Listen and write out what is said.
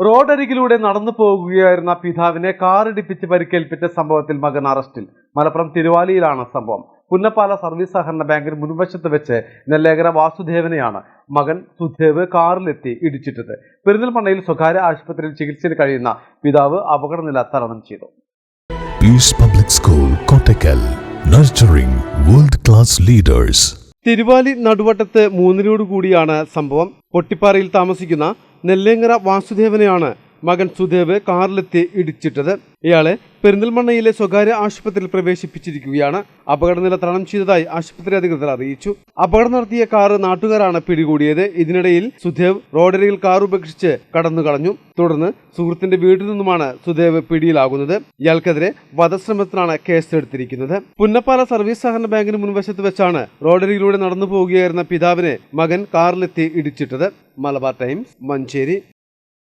റോഡരികിലൂടെ നടന്നു പോകുകയായിരുന്ന പിതാവിനെ കാറിടിപ്പിച്ച് പരിക്കേൽപ്പിച്ച സംഭവത്തിൽ മകൻ അറസ്റ്റിൽ. മലപ്പുറം തിരുവാലിയിലാണ് സംഭവം. പുന്നപ്പാല സർവീസ് സഹകരണ ബാങ്കിന് മുൻവശത്ത് വെച്ച് നെല്ലേങ്കര വാസുദേവനെയാണ് മകൻ സുധേവ് കാറിലെത്തി ഇടിച്ചിട്ടത്. പെരിന്തൽമണ്ണയിൽ സ്വകാര്യ ആശുപത്രിയിൽ ചികിത്സയിൽ കഴിയുന്ന പിതാവ് അപകടനില തരണം ചെയ്തു. Peace public school Kottakkal, nurturing world class leaders. Thiruvali നടുവട്ടത്ത് 3 കൂടിയാണ് സംഭവം. പൊട്ടിപ്പാറയിൽ താമസിക്കുന്ന നെല്ലേങ്കര വാസുദേവനെയാണ് മകൻ സുധേവ് കാറിലെത്തി ഇടിച്ചിട്ടത്. ഇയാളെ പെരിന്തൽമണ്ണയിലെ സ്വകാര്യ ആശുപത്രിയിൽ പ്രവേശിപ്പിച്ചിരിക്കുകയാണ്. അപകടനില തരണം ചെയ്തതായി ആശുപത്രി അധികൃതർ അറിയിച്ചു. അപകടം നടത്തിയ കാറ് നാട്ടുകാരാണ് പിടികൂടിയത്. ഇതിനിടയിൽ സുധേവ് റോഡരികിൽ കാർ ഉപേക്ഷിച്ച് കടന്നു കളഞ്ഞു. തുടർന്ന് സുഹൃത്തിന്റെ വീട്ടിൽ നിന്നുമാണ് സുധേവ് പിടിയിലാകുന്നത്. ഇയാൾക്കെതിരെ വധശ്രമത്തിനാണ് കേസെടുത്തിരിക്കുന്നത്. പുന്നപ്പാല സർവീസ് സഹകരണ ബാങ്കിന് മുൻവശത്ത് വെച്ചാണ് റോഡരികിലൂടെ നടന്നു പോവുകയായിരുന്ന പിതാവിനെ മകൻ കാറിലെത്തി ഇടിച്ചിട്ടത്. മലബാർ ടൈംസ്, മഞ്ചേരി.